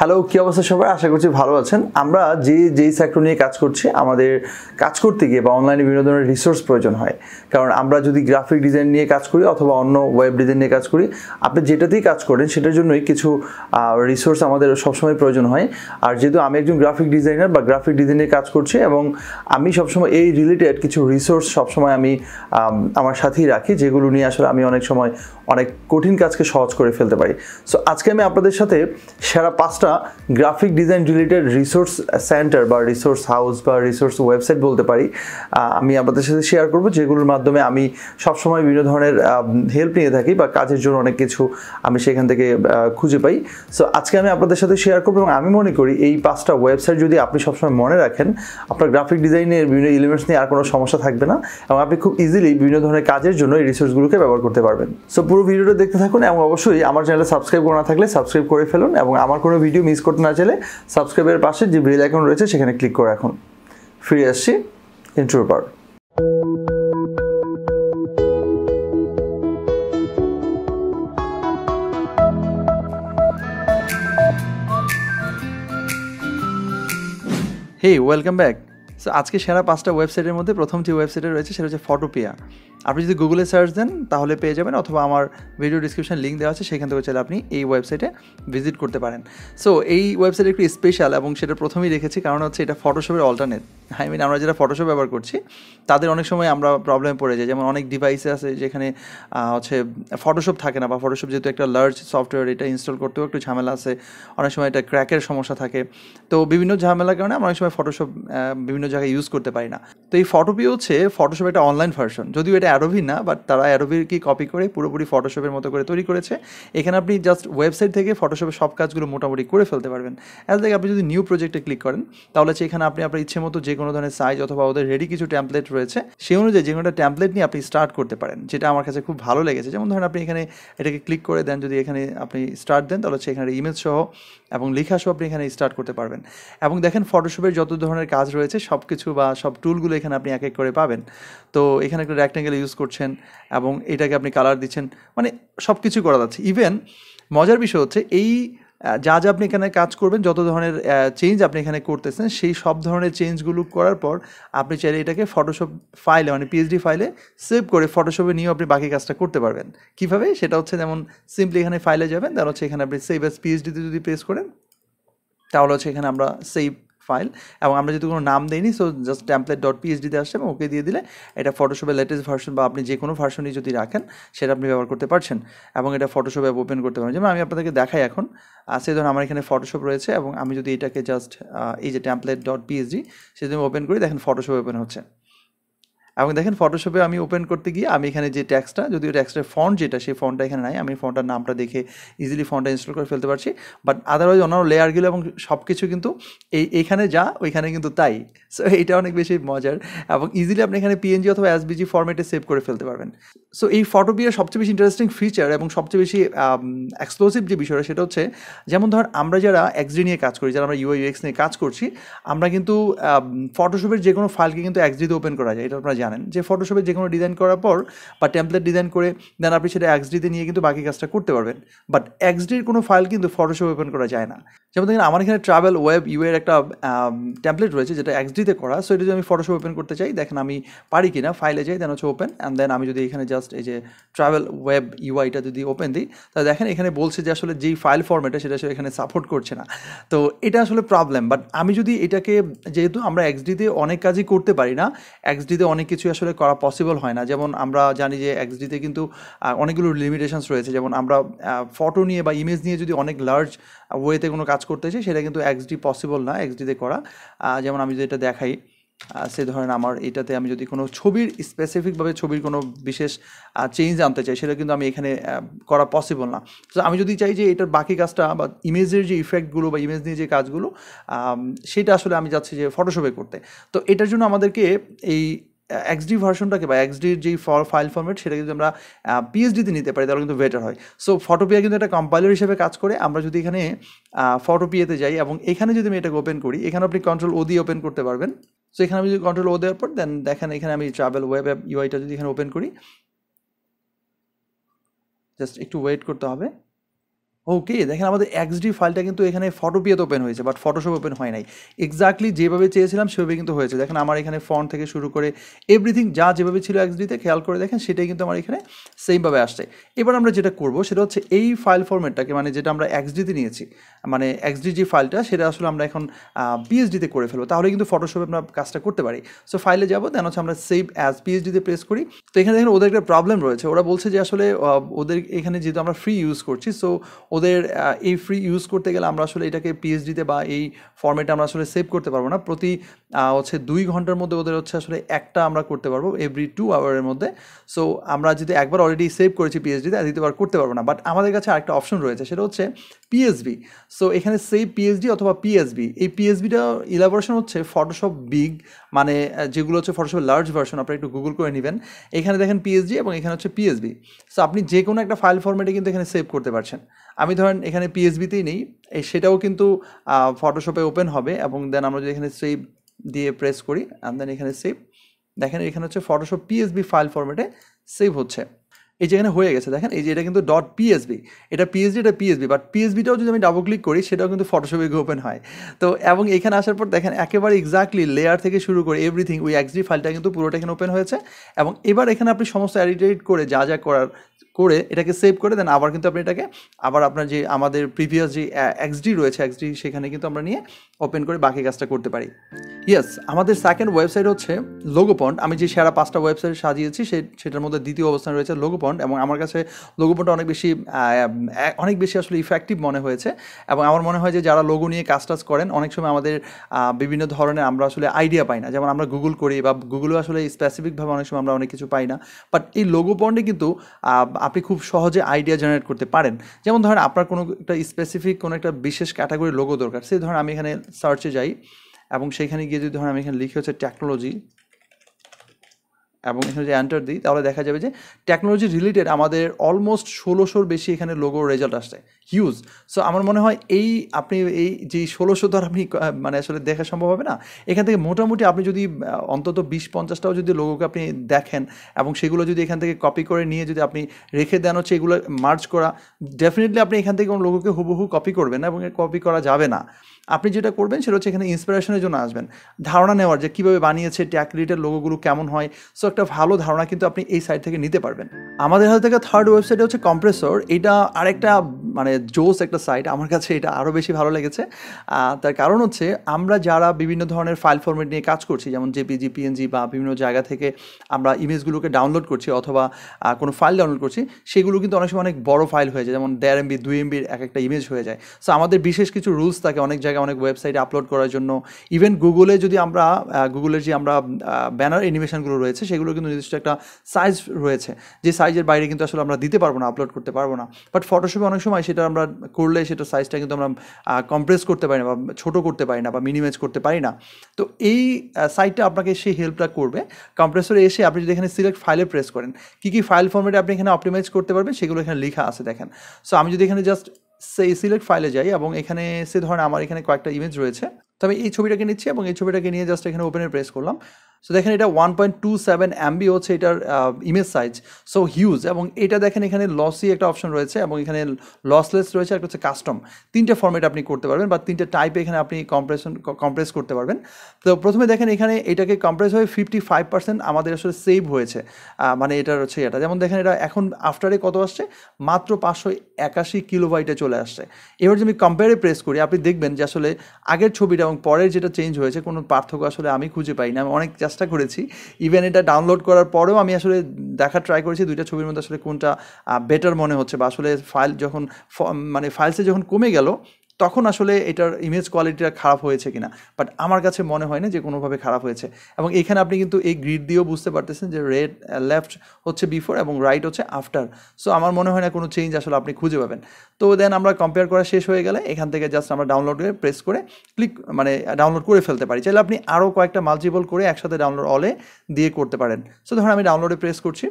Hello, কি অবস্থা সবাই? আশা করছি ভালো আছেন। আমরা যেই সেক্টর নিয়ে কাজ করছি, আমাদের কাজ করতে গিয়ে বা অনলাইনে বিভিন্ন ধরনের রিসোর্স প্রয়োজন হয়। কারণ আমরা যদি গ্রাফিক ডিজাইন নিয়ে কাজ করি অথবা অন্য ওয়েব ডিজাইন নিয়ে কাজ করি, আপনি যেটাতেই কাজ করেন সেটার জন্যই কিছু রিসোর্স আমাদের সবসময় প্রয়োজন হয়। আর যেহেতু আমি একজন গ্রাফিক ডিজাইনার বা গ্রাফিক ডিজাইন নিয়ে কাজ করছি, এবং আমি সবসময় এই রিলেটেড কিছু রিসোর্স সবসময় আমি আমার সাথেই রাখি, যেগুলো নিয়ে আসলে আমি অনেক সময় অনেক কঠিন কাজকে সহজ করে ফেলতে পারি। সো আজকে আমি আপনাদের সাথে সেরা 5টা graphic design related resource centre বা রিসোর্স হাউস বা রিসোর্স ওয়েবসাইট বলতে পারি, আমি আপনাদের সাথে শেয়ার করব, যেগুলোর মাধ্যমে আমি সবসময় বিভিন্ন ধরনের হেল্প নিয়ে থাকি বা কাজের জন্য অনেক কিছু আমি সেখান থেকে খুঁজে পাই। সো আজকে আমি আপনাদের সাথে শেয়ার করবো, এবং আমি মনে করি এই 5টা ওয়েবসাইট যদি আপনি সবসময় মনে রাখেন, আপনার গ্রাফিক ডিজাইনের বিভিন্ন এলিমেন্টস নিয়ে আর কোনো সমস্যা থাকবে না, এবং আপনি খুব ইজিলি বিভিন্ন ধরনের কাজের জন্য এই রিসোর্সগুলোকে ব্যবহার করতে পারবেন। সো পুরো ভিডিওটা দেখতে থাকুন, এবং অবশ্যই আমার চ্যানেলে সাবস্ক্রাইব করা না থাকলে সাবস্ক্রাইব করে ফেলুন, এবং আমার কোনো ভিডিও মিস করতে না চাইলে সাবস্ক্রাইবের পাশে যে বেল আইকন রয়েছে সেখানে ক্লিক করে রাখুন। ফিরে আসছি ইন্ট্রোর পর। হেই, ওয়েলকাম ব্যাক। সো আজকে সেরা 5টা ওয়েবসাইটের মধ্যে প্রথম যে ওয়েবসাইটে রয়েছে সেটা হচ্ছে ফটোপিয়া। আপনি যদি গুগলে সার্চ দেন তাহলে পেয়ে যাবেন, অথবা আমার ভিডিও ডিসক্রিপশন লিঙ্ক দেওয়া আছে, সেখান থেকে চাইলে আপনি এই ওয়েবসাইটে ভিজিট করতে পারেন। সো এই ওয়েবসাইট একটু স্পেশাল, এবং সেটা প্রথমেই রেখেছি কারণ হচ্ছে এটা ফটোশপের অল্টারনেট। আমরা যারা ফটোশপ ব্যবহার করছি তাদের অনেক সময় আমরা প্রবলেমে পড়ে যাই, যেমন অনেক ডিভাইসে আছে যেখানে হচ্ছে ফটোশপ থাকে না, বা ফটোশপ যেহেতু একটা লার্জ সফটওয়্যার, এটা ইনস্টল করতেও একটু ঝামেলা আছে, অনেক সময় এটা ক্র্যাকের সমস্যা থাকে। তো বিভিন্ন ঝামেলার কারণে আমরা অনেক সময় ফটোশপ বিভিন্ন জায়গায় ইউজ করতে পারি না। তো এই ফটোপিয়া হচ্ছে ফটোশপ একটা অনলাইন ভার্সন, যদিও এটা অ্যাডোবি না, বাট তারা অ্যাডোবিকে কপি করে পুরোপুরি ফটোশপের মতো করে তৈরি করেছে। এখানে আপনি জাস্ট ওয়েবসাইট থেকে ফটোশপের সব কাজগুলো মোটামুটি করে ফেলতে পারবেন। অ্যাজ লাইক আপনি যদি নিউ প্রজেক্টে ক্লিক করেন তাহলে এখানে আপনি আপনার ইচ্ছে মতো যে কোনো ধরনের সাইজ অথবা ওদের রেডি কিছু ট্যাম্পলেট রয়েছে, সেই অনুযায়ী যে কোনো একটা ট্যাম্পলেট নিয়ে আপনি স্টার্ট করতে পারেন, যেটা আমার কাছে খুব ভালো লেগেছে। যেমন ধরেন আপনি এখানে এটাকে ক্লিক করে দেন, যদি এখানে আপনি স্টার্ট দেন তাহলে এখানে ইমেজ সহ এবং লেখা সহ আপনি এখানে স্টার্ট করতে পারবেন। এবং দেখেন ফটোশপের যত ধরনের কাজ রয়েছে সব কিছু বা সব টুলগুলো এখানে আপনি এক এক করে পাবেন। তো এখানে একটা রেক্ট্যাঙ্গেল ইউজ করছেন এবং এটাকে আপনি কালার দিচ্ছেন, মানে সব কিছু করা যাচ্ছে। ইভেন মজার বিষয় হচ্ছে এই যা আপনি এখানে কাজ করবেন, যত ধরনের চেঞ্জ আপনি এখানে করতেছেন, সেই সব ধরনের চেঞ্জগুলো করার পর আপনি চাইলে এটাকে ফটোশপ ফাইলে, মানে পিএইচডি ফাইলে সেভ করে ফটোশপে নিয়েও আপনি বাকি কাজটা করতে পারবেন। কীভাবে সেটা হচ্ছে, যেমন সিম্পলি এখানে ফাইলে যাবেন, তাহলে হচ্ছে এখানে আপনি সেভ অ্যাজ পিএইচডিতে যদি প্রেস করেন তাহলে হচ্ছে এখানে আমরা সেভ ফাইল, এবং আমরা যদি কোনো নাম দেইনি, সো জাস্ট template.phpতে আসছে এবং ওকে দিয়ে দিলে এটা ফটোশপের লেটেস্ট ভার্সন বা আপনি যে কোনো ভার্সনই যদি রাখেন সেটা আপনি ব্যবহার করতে পারছেন, এবং এটা ফটোশপে ওপেন করতে পারেন। যেমন আমি আপনাদেরকে দেখাই এখন, সেই ধরুন আমার এখানে ফটোশপ রয়েছে, এবং আমি যদি এটাকে জাস্ট এই যে template.php সেটা আমি ওপেন করি, দেখেন ফটোশপ ওপেন হচ্ছে। এবং দেখেন ফটোশপে আমি ওপেন করতে গিয়ে আমি এখানে যে ট্যাক্সটা, যদিও ট্যাক্সটার ফন্ট যেটা, সেই ফন্টটা এখানে নাই, আমি ফন্টটার নামটা দেখে ইজিলি ফন্টটা ইনস্টল করে ফেলতে পারছি। বাট আদারওয়াইজ অন্যান্য লেয়ারগুলো এবং সব কিছু কিন্তু এইখানে যা ওইখানে কিন্তু তাই। সো এইটা অনেক বেশি মজার, এবং ইজিলি আপনি এখানে পিএনজি অথবা এসবিজি ফরম্যাটে সেভ করে ফেলতে পারবেন। সো এই ফটোপিয়ার সবচেয়ে বেশি ইন্টারেস্টিং ফিচার এবং সবচেয়ে বেশি এক্সক্লুসিভ যে বিষয়টা, সেটা হচ্ছে যেমন ধর আমরা যারা এক্সডি নিয়ে কাজ করি, যারা আমরা ইউআই ইউএক্স নিয়ে কাজ করছি, আমরা কিন্তু ফটোশপের যে কোনো ফাইলকে কিন্তু এক্সডিতে ওপেন করা যায়। এটা আপনারা জানেন যে ফটোশপে যে কোনো ডিজাইন করার পর বা টেমপ্লেট ডিজাইন করে দেন আপনি সেটা এক্সডিতে নিয়ে কিন্তু বাকি কাজটা করতে পারবেন। বাট এক্সডির কোনো ফাইল কিন্তু ফটোশপে ওপেন করা যায় না। যেমন দেখেন আমার এখানে ট্রাভেল ওয়েব ইউএর একটা টেমপ্লেট রয়েছে যেটা এক্সডিতে করা। সো এটা যদি আমি ফটোশপ ওপেন করতে চাই, দেখেন আমি পারি কিনা, ফাইলে যাই, দেন হচ্ছে ওপেন, অ্যান্ড দেন আমি যদি এখানে জাস্ট এই যে ট্রাভেল ওয়েব ইউআইটা যদি ওপেন দিই, তাহলে দেখেন এখানে বলছে যে আসলে যেই ফাইল ফরম্যাটে সেটা আসলে এখানে সাপোর্ট করছে না। তো এটা আসলে প্রবলেম। বাট আমি যদি এটাকে, যেহেতু আমরা এক্সডিতে অনেক কাজই করতে পারি না, এক্সডিতে অনেক কিছু আসলে করা পসিবল হয় না। যেমন আমরা জানি যে এক্সডিতে কিন্তু অনেকগুলো লিমিটেশনস রয়েছে। যেমন আমরা ফটো নিয়ে বা ইমেজ নিয়ে যদি অনেক লার্জ ওয়েতে কোনো কাজ করতে চাই, সেটা কিন্তু এক্সডি পসিবল না এক্সডিতে করা। যেমন আমি যদি এটা দেখাই, সে ধরেন আমার এটাতে আমি যদি কোনো ছবির স্পেসিফিকভাবে ছবির কোনো বিশেষ চেঞ্জ আনতে চাই, সেটা কিন্তু আমি এখানে করা পসিবল না। তো আমি যদি চাই যে এটার বাকি কাজটা বা ইমেজের যে ইফেক্টগুলো বা ইমেজ নিয়ে যে কাজগুলো, সেটা আসলে আমি যাচ্ছি যে ফটোশপে করতে। তো এটার জন্য আমাদেরকে এই এক্সডি ভার্সনটাকে বা এক্সডির যেই ফাইল ফরম্যাট, সেটা যদি আমরা পিএইচডিতে নিতে পারি তাহলে কিন্তু বেটার হয়। সো ফটোপিয়া কিন্তু একটা কম্পাইলার হিসেবে কাজ করে। আমরা যদি এখানে ফটোপিয়াতে যাই এবং এখানে যদি আমি এটাকে ওপেন করি, এখানে আপনি কন্ট্রোল ও দিয়ে ওপেন করতে পারবেন। সো এখানে আমি যদি কন্ট্রোল ও দেওয়ার পর দেন দেখেন এখানে আমি ট্রাভেল ওয়েব অ্যাপ ইউআইটা যদি এখানে ওপেন করি, জাস্ট একটু ওয়েট করতে হবে। ওকে, দেখেন আমাদের এক্সডি ফাইলটা কিন্তু এখানে ফটোপিয়াতে ওপেন হয়েছে, বাট ফটোশপ ওপেন হয় নাই। এক্স্যাক্টলি যেভাবে চেয়েছিলাম সেভাবে কিন্তু হয়েছে। দেখেন আমার এখানে ফন্ট থেকে শুরু করে এভরিথিং যা যেভাবে ছিল এক্সডিতে, খেয়াল করে দেখেন সেটাই কিন্তু আমার এখানে সেমভাবে আসছে। এবার আমরা যেটা করব সেটা হচ্ছে এই ফাইল ফরম্যাটটাকে, মানে যেটা আমরা এক্সডিতে নিয়েছি, মানে এক্সডি যে ফাইলটা সেটা আসলে আমরা এখন পিএইচডিতে করে ফেলবো, তাহলে কিন্তু ফটোশপে আমরা কাজটা করতে পারি। সো ফাইলে যাবো, দেন হচ্ছে আমরা সেভ অ্যাজ পিএইচডিতে প্রেস করি। তো এখানে দেখেন ওদের একটা প্রবলেম রয়েছে, ওরা বলছে যে আসলে ওদের এখানে যেহেতু আমরা ফ্রি ইউজ করছি, সো ওদের এই ফ্রি ইউজ করতে গেলে আমরা আসলে এটাকে পিএইচডিতে বা এই ফরম্যাটে আমরা আসলে সেভ করতে পারবো না। প্রতি হচ্ছে 2 ঘন্টার মধ্যে ওদের হচ্ছে আসলে একটা আমরা করতে পারবো, এভরি 2 আওয়ারের মধ্যে। সো আমরা যদি একবার অলরেডি সেভ করেছি পিএইচডিতে, দ্বিতীয়বার করতে পারবো না। বাট আমাদের কাছে আরেকটা অপশন রয়েছে, সেটা হচ্ছে পিএসবি। সো এখানে সেভ পিএইচডি অথবা পিএসবি, এই পিএসবিটা ইলাবোরেশন হচ্ছে ফটোশপ বিগ, মানে যেগুলো হচ্ছে ফটোশপের লার্জ ভার্সন, আপনারা একটু গুগল করে নেবেন। এখানে দেখেন পিএসডি এবং এখানে হচ্ছে পিএসবি। সো আপনি যে কোনো একটা ফাইল ফরম্যাটে কিন্তু এখানে সেভ করতে পারছেন। আমি ধরেন এখানে পিএসবিতেই নেই, সেটাও কিন্তু ফটোশপে ওপেন হবে। এবং দেন আমরা যদি এখানে সেভ দিয়ে প্রেস করি, অ্যান্ড দেন এখানে সেভ, দেখেন এখানে হচ্ছে ফটোশপ পিএসবি ফাইল ফরম্যাটে সেভ হচ্ছে। এই যে এখানে হয়ে গেছে, দেখেন এই যে এটা কিন্তু ডট পিএসবি, এটা পিএসডি, এটা পিএসবি, বাট পিএসবিটাও যদি আমি ডাবল ক্লিক করি সেটাও কিন্তু ফটোশপে ওপেন হয়। তো এবং এখানে আসার পর দেখেন একেবারে এক্স্যাক্টলি লেয়ার থেকে শুরু করে এভরিথিং, ওই এক্সডি ফাইলটা কিন্তু পুরোটা এখানে ওপেন হয়েছে। এবং এবার এখানে আপনি সমস্ত এডিট করে যা যা করার করে এটাকে সেভ করে দেন, আবার কিন্তু আপনি এটাকে আবার আপনার যে আমাদের প্রিভিয়াস যে এক্সডি রয়েছে, এক্সডি সেখানে কিন্তু আমরা নিয়ে ওপেন করে বাকি কাজটা করতে পারি। ইয়েস, আমাদের সেকেন্ড ওয়েবসাইট হচ্ছে লোগোপন্ড। আমি যে সেরা 5টা ওয়েবসাইট সাজিয়েছি সেটার মধ্যে দ্বিতীয় অবস্থানে রয়েছে লোগোপন্ড, এবং আমার কাছে লোগোপন্ডটা অনেক বেশি আসলে ইফেক্টিভ মনে হয়েছে। এবং আমার মনে হয় যে যারা লোগো নিয়ে কাজ টাজ করেন, অনেক সময় আমাদের বিভিন্ন ধরনের আমরা আসলে আইডিয়া পাই না, যেমন আমরা গুগল করি বা গুগলেও আসলে স্পেসিফিকভাবে অনেক সময় আমরা অনেক কিছু পাই না। বাট এই লোগোপন্ডে কিন্তু আপনি খুব সহজে আইডিয়া জেনারেট করতে পারেন। যেমন ধরেন আপনার কোনো একটা স্পেসিফিক কোনো একটা বিশেষ ক্যাটাগরি লোগো দরকার, সেই ধরেন আমি এখানে সার্চে যাই এবং সেখানে গিয়ে যদি ধরেন আমি এখানে লিখে হচ্ছে টেকনোলজি এবং এখানে যে এন্টার দিই, তাহলে দেখা যাবে যে টেকনোলজি রিলেটেড আমাদের অলমোস্ট 1600-র বেশি এখানে লোগোর রেজাল্ট আসছে, হিউজ। সো আমার মনে হয় আপনি এই যে 1600 তো আর আপনি মানে আসলে দেখা সম্ভব হবে না। এখান থেকে মোটামুটি আপনি যদি অন্তত 20-50টাও যদি লোগোকে আপনি দেখেন এবং সেগুলো যদি এখান থেকে কপি করে নিয়ে যদি আপনি রেখে দেন হচ্ছে এগুলো মার্জ করা, ডেফিনেটলি আপনি এখান থেকে কোনো লোগোকে হুবহু কপি করবেন না এবং কপি করা যাবে না। আপনি যেটা করবেন সেটা হচ্ছে এখানে ইন্সপিরেশনের জন্য আসবেন, ধারণা নেওয়ার যে কীভাবে বানিয়েছে, ট্যাগ রিলেটেড লোগোগুলো কেমন হয়। সো একটা ভালো ধারণা কিন্তু আপনি এই সাইট থেকে নিতে পারবেন। আমাদের হাতে থেকে থার্ড ওয়েবসাইট হচ্ছে কম্প্রেসর। এটা আরেকটা মানে জোস একটা সাইট, আমার কাছে এটা আরও বেশি ভালো লেগেছে। তার কারণ হচ্ছে আমরা যারা বিভিন্ন ধরনের ফাইল ফরম্যাট নিয়ে কাজ করছি, যেমন জেপিজি, পিএনজি বা বিভিন্ন জায়গা থেকে আমরা ইমেজগুলোকে ডাউনলোড করছি অথবা কোনো ফাইল ডাউনলোড করছি, সেগুলো কিন্তু অনেক সময় অনেক বড় ফাইল হয়ে যায়, যেমন 1.5 MB 2 MBর একটা ইমেজ হয়ে যায়। সো আমাদের বিশেষ কিছু রুলস থাকে অনেক জায়গায় অনেক ওয়েবসাইটে আপলোড করার জন্য। ইভেন গুগলে যদি আমরা গুগলের যে আমরা ব্যানার অ্যানিমেশনগুলো রয়েছে সেগুলো কিন্তু নির্দিষ্ট একটা সাইজ রয়েছে, যে সাইজের বাইরে কিন্তু আসলে আমরা দিতে পারবো না, আপলোড করতে পারবো না। বাট ফটোশপে অনেক সময় সেটা আমরা করলে সেটা সাইজটা কিন্তু আমরা কম্প্রেস করতে পারি না বা ছোটো করতে পারি না বা মিনিমাইজ করতে পারি না। তো এই সাইটটা আপনাকে সেই হেল্পটা করবে। কম্প্রেসরে এসে আপনি যদি এখানে সিলেক্ট ফাইলে প্রেস করেন, কী ফাইল ফরম্যাটে আপনি এখানে অপটিমাইজ করতে পারবেন সেগুলো এখানে লেখা আছে, দেখেন। সো আমি যদি এখানে জাস্ট সেই সিলেক্ট ফাইলে যাই এবং এখানে সে ধরেন আমার এখানে কয়েকটা ইমেজ রয়েছে, তো আমি এই ছবিটাকে নিচ্ছি এবং এই ছবিটাকে নিয়ে জাস্ট এখানে ওপেনে প্রেস করলাম। সো দেখেন এটা 1.27 MB হচ্ছে এটার ইমেজ সাইজ, সো হিউজ। এবং এটা দেখেন এখানে লসি একটা অপশন রয়েছে এবং এখানে লসলেস রয়েছে, একটা হচ্ছে কাস্টম। 3টে ফরম্যাট আপনি করতে পারবেন বা 3টে টাইপে এখানে আপনি কম্প্রেস করতে পারবেন। তো প্রথমে দেখেন এখানে এটাকে কম্প্রেস হয়ে 55% আমাদের আসলে সেভ হয়েছে, মানে এটার হচ্ছে এটা। যেমন দেখেন এটা এখন আফটারে কত আসছে, মাত্র 581 কিলোবাইটে চলে আসছে। এবার যদি আমি কম্পেয়ারে প্রেস করি, আপনি দেখবেন যে আসলে আগের ছবিটা এবং পরের যেটা চেঞ্জ হয়েছে কোনো পার্থক্য আসলে আমি খুঁজে পাই না। আমি অনেক চেষ্টা করেছি, ইভেন এটা ডাউনলোড করার পরেও আমি আসলে দেখার ট্রাই করেছি দুইটা ছবির মধ্যে আসলে কোনটা বেটার মনে হচ্ছে, বা আসলে ফাইল যখন মানে ফাইলসে যখন কমে গেল তখন আসলে এটার ইমেজ কোয়ালিটিটা খারাপ হয়েছে কিনা। বাট আমার কাছে মনে হয় না যে কোনোভাবে খারাপ হয়েছে। এবং এখানে আপনি কিন্তু এই গ্রিড দিয়েও বুঝতে পারতেছেন যে লেফট হচ্ছে বিফোর এবং রাইট হচ্ছে আফটার। সো আমার মনে হয় না কোনো চেঞ্জ আসলে আপনি খুঁজে পাবেন। তো দেন আমরা কম্পেয়ার করা শেষ হয়ে গেলে এখান থেকে জাস্ট আমরা ডাউনলোড করে প্রেস করে ক্লিক মানে ডাউনলোড করে ফেলতে পারি। চাইলে আপনি আরও কয়েকটা মাল্টিপল করে একসাথে ডাউনলোড অলে দিয়ে করতে পারেন। সো ধরুন আমি ডাউনলোডে প্রেস করছি,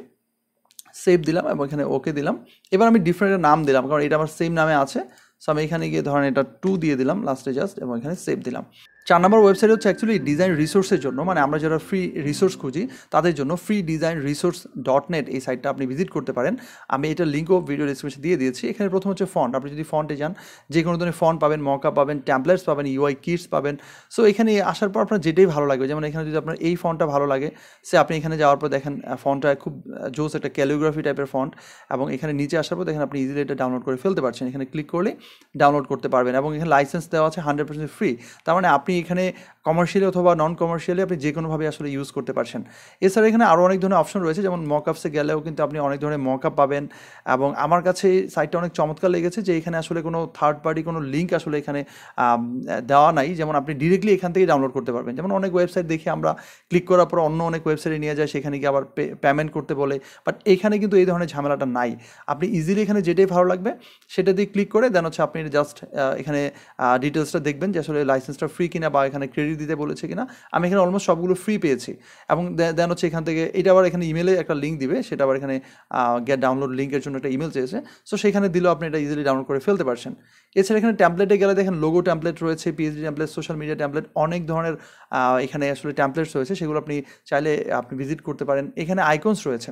সেভ দিলাম এবং এখানে ওকে দিলাম। এবার আমি ডিফারেন্ট নাম দিলাম কারণ এটা আমার সেম নামে আছে। সো আমি এখানে গিয়ে ধরেন এটা 2 দিয়ে দিলাম লাস্টে জাস্ট এবং এখানে সেভ দিলাম। 4 নম্বর ওয়েবসাইট হচ্ছে অ্যাকচুয়ালি ডিজাইন রিসোর্সের জন্য, মানে আমরা যারা ফ্রি রিসোর্স খুঁজি তাদের জন্য freedesignresource.net এই সাইটটা আপনি ভিজিট করতে পারেন। আমি এটার লিঙ্কও ভিডিও ডিসক্রিপশনে দিয়ে দিয়েছি। এখানে প্রথম হচ্ছে ফন্ট, আপনি যদি ফন্টে যান যে কোনো ধরনের ফন্ট পাবেন, মকআপ পাবেন, ট্যাম্পলেটস পাবেন, ইউআই কিটস পাবেন। সো এখানে আসার পর আপনার যেটাই ভালো লাগবে, যেমন এখানে যদি আপনার এই ফন্টটা ভালো লাগে সে আপনি এখানে যাওয়ার পর দেখেন ফন্টটা খুব জোস একটা ক্যালিগ্রাফি টাইপের ফন্ট, এবং এখানে নিচে আসার পর দেখেন আপনি ইজিলি এটা ডাউনলোড করে ফেলতে পারছেন। এখানে ক্লিক করলে ডাউনলোড করতে পারবেন, এবং এখানে লাইসেন্স দেওয়া আছে 100% ফ্রি। তার মানে আপনি এখানে কমার্শিয়ালি অথবা নন কমার্শিয়ালি আপনি যে কোনোভাবে আসলে ইউজ করতে পারছেন। এছাড়া এখানে আরও অনেক ধরনের অপশন রয়েছে, যেমন মকআপসে গেলেও কিন্তু আপনি অনেক ধরনের মকআপ পাবেন। এবং আমার কাছে এই সাইটটা অনেক চমৎকার লেগেছে যে এখানে আসলে কোনো থার্ড পার্টি কোনো লিঙ্ক আসলে এখানে দেওয়া নাই, যেমন আপনি ডিরেক্টলি এখান থেকে ডাউনলোড করতে পারবেন। যেমন অনেক ওয়েবসাইট দেখে আমরা ক্লিক করার পর অন্য অনেক ওয়েবসাইটে নিয়ে যায়, সেখানে গিয়ে আবার পেমেন্ট করতে বলে, বাট এখানে কিন্তু এই ধরনের ঝামেলাটা নাই। আপনি ইজিলি এখানে যেটাই ভালো লাগবে সেটা দিয়ে ক্লিক করে দেন হচ্ছে আপনি জাস্ট এখানে ডিটেলসটা দেখবেন যে আসলে লাইসেন্সটা ফ্রি কিনা বা এখানে ক্রেডিট দিতে বলেছে কিনা। আমি এখানে অলমোস্ট সবগুলো ফ্রি পেয়েছি, এবং দেন হচ্ছে এখান থেকে এটা আবার এখানে ইমেলে একটা লিঙ্ক দিবে, সেটা আবার এখানে গেট ডাউনলোড লিঙ্কের জন্য একটা ইমেল চেয়েছে, সো সেখানে দিলেও আপনি এটা ইজিলি ডাউনলোড করে ফেলতে পারছেন। এছাড়া এখানে ট্যাম্পলেটে গেলে দেখেন লোগো ট্যাম্পলেট রয়েছে, PhD template, social media template, অনেক ধরনের এখানে আসলে ট্যাম্পলেটস রয়েছে, সেগুলো আপনি চাইলে আপনি ভিজিট করতে পারেন। এখানে আইকনস রয়েছে।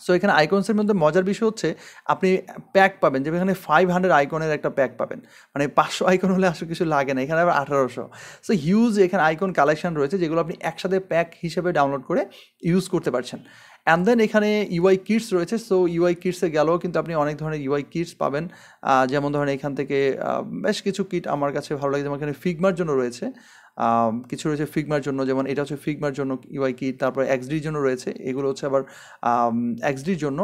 সো এখানে আইকনসের মধ্যে মজার বিষয় হচ্ছে আপনি প্যাক পাবেন, যেমন এখানে 500 আইকনের একটা প্যাক পাবেন, মানে 500 আইকন হলে আসলে কিছু লাগে না, এখানে আবার 1800। সো হিউজ এখানে আইকন কালেকশন রয়েছে, যেগুলো আপনি একসাথে প্যাক হিসেবে ডাউনলোড করে ইউজ করতে পারছেন। অ্যান্ড দেন এখানে ইউআই কিটস রয়েছে। সো ইউআই কিটসে গেলেও কিন্তু আপনি অনেক ধরনের ইউআই কিটস পাবেন, যেমন ধরেন এখান থেকে বেশ কিছু কিট আমার কাছে ভালো লাগে, যেমন এখানে ফিগমার জন্য রয়েছে, কিছু রয়েছে ফিগমার জন্য, যেমন এটা হচ্ছে ফিগমার জন্য ইউআই কিট, তারপরে এক্সডির জন্য রয়েছে, এগুলো হচ্ছে আবার এক্সডির জন্য।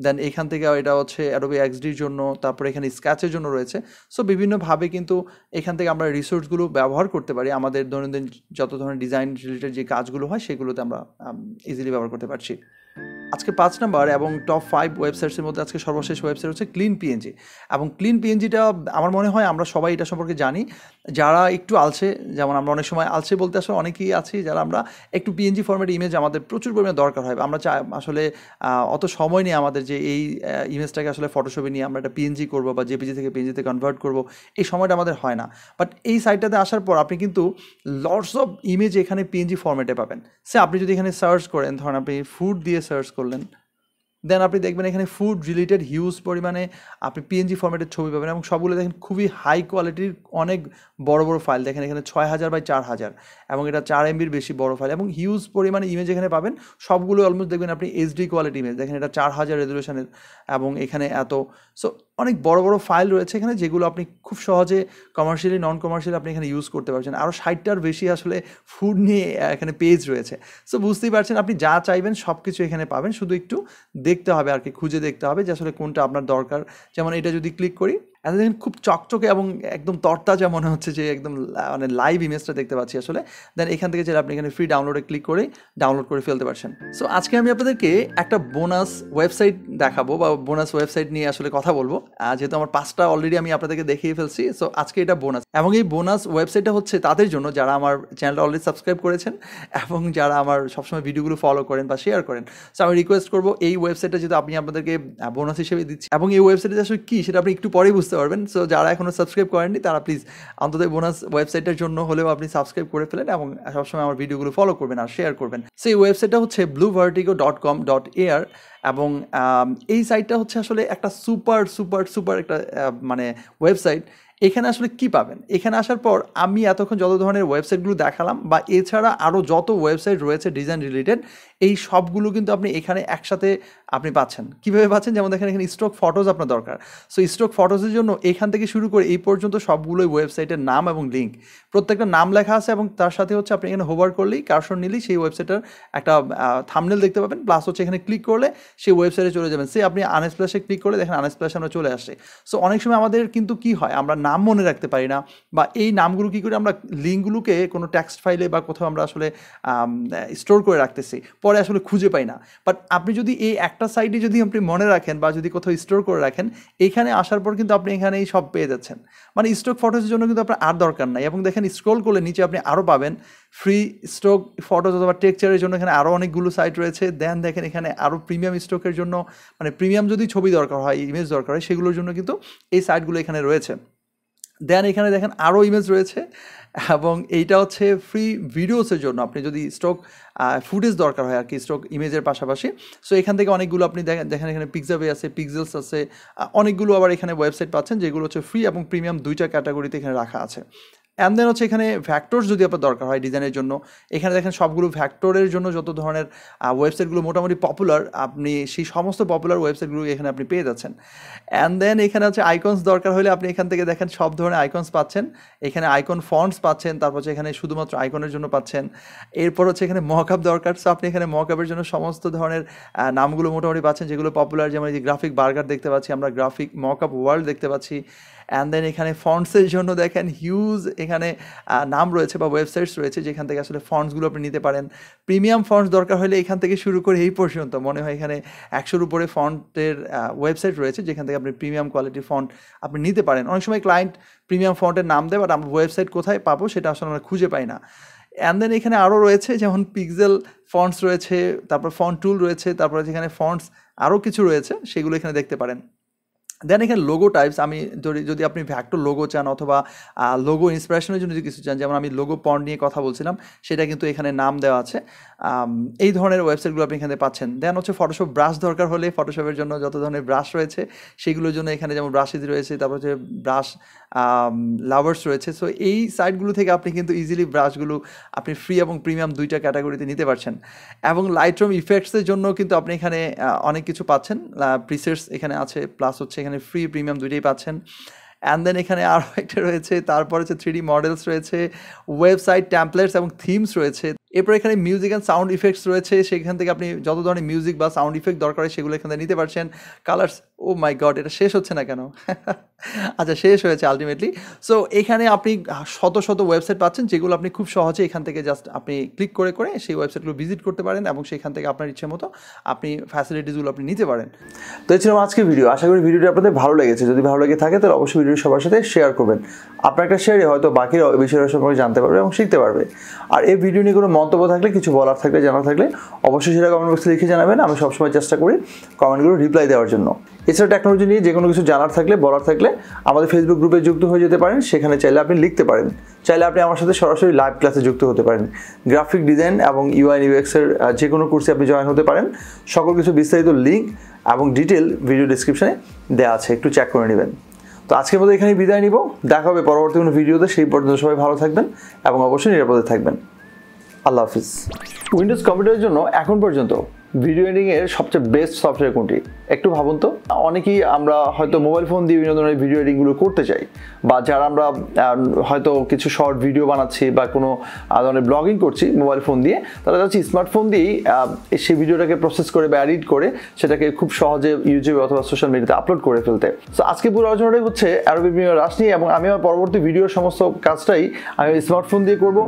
দেন এখান থেকে এটা হচ্ছে অ্যাডোবি এক্সডির জন্য, তারপরে এখানে স্ক্যাচের জন্য রয়েছে। সো বিভিন্নভাবে কিন্তু এখান থেকে আমরা রিসোর্সগুলো ব্যবহার করতে পারি, আমাদের দৈনন্দিন যত ধরনের ডিজাইন রিলেটেড যে কাজগুলো হয় সেগুলোতে আমরা ইজিলি ব্যবহার করতে পারছি। আজকে 5 নাম্বার এবং টপ 5 ওয়েবসাইটসের মধ্যে আজকে সর্বশেষ ওয়েবসাইট হচ্ছে ক্লিন পিএনজি। এবং ক্লিন পিএনজিটা আমার মনে হয় আমরা সবাই এটা সম্পর্কে জানি, যারা একটু আলসে, যেমন আমরা অনেক সময় আলসে বলতে আসলে অনেকেই আছি যারা আমরা একটু পিএনজি ফরম্যাট ইমেজ আমাদের প্রচুর পরিমাণে দরকার হয়, আমরা চাই আসলে অত সময় নেই আমাদের যে এই ইমেজটাকে আসলে ফটোশপে নিয়ে আমরা একটা পিএনজি করবো বা জেপিজি থেকে পিএনজিতে কনভার্ট করবো, এই সময়টা আমাদের হয় না। বাট এই সাইটটাতে আসার পর আপনি কিন্তু লটস অফ ইমেজ এখানে পিএনজি ফরম্যাটে পাবেন। সে আপনি যদি এখানে সার্চ করেন, ধরেন আপনি ফুড দিয়ে সার্চ করলেন, দেন আপনি দেখবেন এখানে ফুড রিলেটেড হিউজ পরিমাণে আপনি পিএনজি ফরম্যাটের ছবি পাবেন, এবং সবগুলো দেখেন খুবই হাই কোয়ালিটির অনেক বড় বড় ফাইল, দেখেন এখানে 6000 বাই 4000, এবং এটা 4 MBর বেশি বড় ফাইল, এবং হিউজ পরিমাণে ইমেজ এখানে পাবেন। সবগুলো অলমোস্ট দেখবেন আপনি এইচডি কোয়ালিটি ইমেজ, দেখেন এটা 4000 রেজলিউশনের, এবং এখানে এত। সো অনেক বড় বড় ফাইল রয়েছে এখানে, যেগুলো আপনি খুব সহজে কমার্শিয়ালি নন কমার্শিয়ালি আপনি এখানে ইউজ করতে পারছেন। আরও 60টার বেশি আসলে ফুড নিয়ে এখানে পেজ রয়েছে। সো বুঝতেই পারছেন আপনি যা চাইবেন সব কিছু এখানে পাবেন, শুধু একটু দেখতে হবে আর কি, খুঁজে দেখতে হবে যে আসলে কোনটা আপনার দরকার। যেমন এটা যদি ক্লিক করি, এতদিন খুব চকচকে এবং একদম তরতাজা মনে হচ্ছে, যে একদম মানে লাইভ ইমেজটা দেখতে পাচ্ছি আসলে। দেন এখান থেকে যেটা আপনি এখানে ফ্রি ডাউনলোডে ক্লিক করে ডাউনলোড করে ফেলতে পারছেন। সো আজকে আমি আপনাদেরকে একটা বোনাস ওয়েবসাইট দেখাবো, বা বোনাস ওয়েবসাইট নিয়ে আসলে কথা বলবো, যেহেতু আমার 5টা অলরেডি আমি আপনাদেরকে দেখিয়ে ফেলছি। সো আজকে এটা বোনাস, এবং এই বোনাস ওয়েবসাইটটা হচ্ছে তাদের জন্য যারা আমার চ্যানেলটা অলরেডি সাবস্ক্রাইব করেছেন এবং যারা আমার সবসময় ভিডিওগুলো ফলো করেন বা শেয়ার করেন। সো আমি রিকোয়েস্ট করবো এই ওয়েবসাইটটা যেহেতু আপনি আপনাদেরকে বোনাস হিসেবে দিচ্ছি, এবং এই ওয়েবসাইটে আসলে কী সেটা আপনি একটু পরেই বুঝতে পারবেন। সো যারা এখনও সাবস্ক্রাইব করেননি তারা প্লিজ অন্তত বোনাস ওয়েবসাইটের জন্য হলেও আপনি সাবস্ক্রাইব করে ফেলেন, এবং সবসময় আমার ভিডিওগুলো ফলো করবেন আর শেয়ার করবেন। সো এই ওয়েবসাইটটা হচ্ছে bluevertigo.com.ar, এবং এই সাইটটা হচ্ছে আসলে একটা সুপার সুপার সুপার একটা মানে ওয়েবসাইট। এখানে আসলে কি পাবেন, এখানে আসার পর আমি এতক্ষণ যত ধরনের ওয়েবসাইটগুলো দেখালাম, বা এছাড়া আরও যত ওয়েবসাইট রয়েছে ডিজাইন রিলেটেড, এই সবগুলো কিন্তু আপনি এখানে একসাথে আপনি পাচ্ছেন। কীভাবে পাচ্ছেন, যেমন দেখেন এখানে স্টক ফটোজ আপনার দরকার, সো স্টক ফটোজের জন্য এখান থেকে শুরু করে এই পর্যন্ত সবগুলোই ওয়েবসাইটের নাম এবং লিঙ্ক, প্রত্যেকটা নাম লেখা আছে, এবং তার সাথে হচ্ছে আপনি এখানে হোভার করলেই কার্সর নিলেই সেই ওয়েবসাইটের একটা থাম্বনেল দেখতে পাবেন, প্লাস হচ্ছে এখানে ক্লিক করলে সেই ওয়েবসাইটে চলে যাবেন। সে আপনি আনস্প্ল্যাশে ক্লিক করলে দেখেন আনস্প্ল্যাশে আমরা চলে আসছে। সো অনেক সময় আমাদের কিন্তু কি হয়, আমরা নাম মনে রাখতে পারি না, বা এই নামগুলো কী করে আমরা লিঙ্কগুলোকে কোনো টেক্সট ফাইলে বা কোথাও আমরা আসলে স্টোর করে রাখতেছি, পরে আসলে খুঁজে পাই না। বাট আপনি যদি এই একটা সাইডে যদি আপনি মনে রাখেন বা যদি কোথাও স্টোর করে রাখেন, এইখানে আসার পর কিন্তু আপনি এখানেই সব পেয়ে যাচ্ছেন, মানে স্টক ফটোজের জন্য কিন্তু আপনার আর দরকার নাই। এবং দেখেন স্ক্রল করলে নিচে আপনি আরও পাবেন ফ্রি স্টক ফটোজ অথবা টেক্সচারের জন্য এখানে আরও অনেকগুলো সাইট রয়েছে। দেন দেখেন এখানে আরও প্রিমিয়াম স্টকের জন্য, মানে প্রিমিয়াম যদি ছবি দরকার হয়, ইমেজ দরকার হয়, সেগুলোর জন্য কিন্তু এই সাইটগুলো এখানে রয়েছে। দেন এখানে দেখেন আরও ইমেজ রয়েছে এবং এইটা হচ্ছে ফ্রি ভিডিওসের জন্য আপনি যদি স্টক ফুটেজ দরকার হয় আর কি স্টক ইমেজের পাশাপাশি। সো এখান থেকে অনেকগুলো আপনি দেখেন এখানে পিক্সাবে আছে, পিক্সেলস আছে, অনেকগুলো আবার এখানে ওয়েবসাইট পাচ্ছেন যেগুলো হচ্ছে ফ্রি এবং প্রিমিয়াম দুইটা ক্যাটাগরিতে এখানে রাখা আছে। অ্যান্ড দেন হচ্ছে এখানে ভ্যাক্টরস যদি আপনার দরকার হয় ডিজাইনের জন্য, এখানে দেখেন সবগুলো ভ্যাক্টরের জন্য যত ধরনের ওয়েবসাইটগুলো মোটামুটি পপুলার, আপনি সেই সমস্ত পপুলার ওয়েবসাইটগুলো এখানে আপনি পেয়ে যাচ্ছেন। অ্যান্ড দেন এখানে হচ্ছে আইকনস দরকার হলে আপনি এখান থেকে দেখেন সব ধরনের আইকনস পাচ্ছেন, এখানে আইকন ফন্টস পাচ্ছেন, তারপর হচ্ছে এখানে শুধুমাত্র আইকনের জন্য পাচ্ছেন। এরপর হচ্ছে এখানে মকআপ দরকার, সো আপনি এখানে মকআপের জন্য সমস্ত ধরনের নামগুলো মোটামুটি পাচ্ছেন যেগুলো পপুলার, যেমন এই যে গ্রাফিক বার্গার দেখতে পাচ্ছি আমরা, গ্রাফিক মকআপ ওয়ার্ল্ড দেখতে পাচ্ছি। অ্যান্ড দেন এখানে ফন্টসের জন্য দেখেন হিউজ এখানে নাম রয়েছে বা ওয়েবসাইটস রয়েছে যেখান থেকে আসলে ফন্টসগুলো আপনি নিতে পারেন। প্রিমিয়াম ফন্টস দরকার হলে এখান থেকে শুরু করে এই পর্যন্ত মনে হয় এখানে 100-র উপরে ফন্টের ওয়েবসাইট রয়েছে যেখান থেকে আপনি প্রিমিয়াম কোয়ালিটির ফন্ট আপনি নিতে পারেন। অনেক সময় ক্লায়েন্ট প্রিমিয়াম ফন্টের নাম দেয়, বাট আমরা ওয়েবসাইট কোথায় পাবো সেটা আসলে আমরা খুঁজে পাই না। অ্যান্ড দেন এখানে আরও রয়েছে যেমন পিক্সেল ফন্টস রয়েছে, তারপর ফন্ট টুল রয়েছে, তারপরে যেখানে ফন্টস আরও কিছু রয়েছে সেগুলো এখানে দেখতে পারেন। দেন এখানে লোগো টাইপস, আমি যদি আপনি ভ্যাক্টর লোগো চান অথবা লোগো ইন্সপিরেশনের জন্য যদি কিছু চান, যেমন আমি লোগো পন্ট নিয়ে কথা বলছিলাম সেটা কিন্তু এখানে নাম দেওয়া আছে। এই ধরনের ওয়েবসাইটগুলো আপনি এখানে পাচ্ছেন। দেন হচ্ছে ফটোশপ ব্রাশ দরকার হলে ফটোশপের জন্য যত ধরনের ব্রাশ রয়েছে সেগুলোর জন্য এখানে যেমন ব্রাশিজ রয়েছে, তারপর হচ্ছে ব্রাশ লাভার্স রয়েছে। সো এই সাইটগুলো থেকে আপনি কিন্তু ইজিলি ব্রাশগুলো আপনি ফ্রি এবং প্রিমিয়াম দুইটা ক্যাটাগরিতে নিতে পারছেন। এবং লাইটরুম ইফেক্টসের জন্য কিন্তু আপনি এখানে অনেক কিছু পাচ্ছেন, প্রিসেটস এখানে আছে, প্লাস হচ্ছে এখানে ফ্রি প্রিমিয়াম দুইটাই পাচ্ছেন। অ্যান্ড দেন এখানে আরও একটা রয়েছে, তারপর হচ্ছে 3D মডেলস রয়েছে, ওয়েবসাইট ট্যাম্পলেটস এবং থিমস রয়েছে। এরপর এখানে মিউজিক অ্যান্ড সাউন্ড ইফেক্টস রয়েছে, সেখান থেকে আপনি যত ধরনের মিউজিক বা সাউন্ড ইফেক্ট দরকার হয় সেগুলো এখান থেকে নিতে পারছেন। কালার্স, ও মাই গড, এটা শেষ হচ্ছে না কেন? আচ্ছা, শেষ হয়েছে আলটিমেটলি। সো এখানে আপনি শত শত ওয়েবসাইট পাচ্ছেন যেগুলো আপনি খুব সহজে এখান থেকে জাস্ট আপনি ক্লিক করে করে সেই ওয়েবসাইটগুলো ভিজিট করতে পারেন এবং সেখান থেকে আপনার ইচ্ছে মতো আপনি ফ্যাসিলিটিসগুলো আপনি নিতে পারেন। তো এই ছিল আজকের ভিডিও। আশা করি ভিডিওটি আপনাদের ভালো লেগেছে। যদি ভালো লেগে থাকে তাহলে অবশ্যই ভিডিওটি সবার সাথে শেয়ার করবেন। আপনার একটা শেয়ারে হয়তো বাকিরা বিষয়ের সম্পর্কে জানতে পারবে এবং শিখতে পারবে। আর এই ভিডিও নিয়ে কোনো মন্তব্য থাকলে, কিছু বলার থাকলে, জানার থাকলে অবশ্যই সেটা কমেন্ট বক্সে লিখে জানাবেন। আমি সবসময় চেষ্টা করি কমেন্টগুলো রিপ্লাই দেওয়ার জন্য। এছাড়া টেকনোলজি নিয়ে যে কোনো কিছু জানার থাকলে, বলার থাকলে আমাদের ফেসবুক গ্রুপে যুক্ত হয়ে যেতে পারেন। সেখানে চাইলে আপনি লিখতে পারেন, চাইলে আপনি আমার সাথে সরাসরি লাইভ ক্লাসে যুক্ত হতে পারেন। গ্রাফিক ডিজাইন এবং UI UX এর যে কোনো কোর্সে আপনি জয়েন হতে পারেন। সকল কিছু বিস্তারিত লিঙ্ক এবং ডিটেল ভিডিও ডিসক্রিপশনে দেওয়া আছে, একটু চেক করে নেবেন। তো আজকের মতো এখানেই বিদায় নিব। দেখা হবে পরবর্তী কোনো ভিডিওতে। সেই পর্যন্ত সবাই ভালো থাকবেন এবং অবশ্যই নিরাপদে থাকবেন। আল্লাহ হাফিজ। উইন্ডোজ কম্পিউটারের জন্য এখন পর্যন্ত ভিডিও এডিটিংয়ের সবচেয়ে বেস্ট সফটওয়্যার কোনটি? একটু ভাবুন তো। অনেকেই আমরা হয়তো মোবাইল ফোন দিয়ে বিভিন্ন ধরনের ভিডিও এডিটিংগুলো করতে চাই, বা যারা আমরা হয়তো কিছু শর্ট ভিডিও বানাচ্ছি বা কোনো ধরনের ব্লগিং করছি মোবাইল ফোন দিয়ে, তারা যাচ্ছি স্মার্টফোন দিয়েই সেই ভিডিওটাকে প্রসেস করে বা এডিট করে সেটাকে খুব সহজে ইউটিউবে অথবা সোশ্যাল মিডিয়াতে আপলোড করে ফেলতে। সো আজকে পুরো আলোচনাটাই হচ্ছে অ্যাডোবি প্রিমিয়ার রাশ নিয়ে, এবং আমি আমার পরবর্তী ভিডিওর সমস্ত কাজটাই আমি স্মার্টফোন দিয়ে করবো।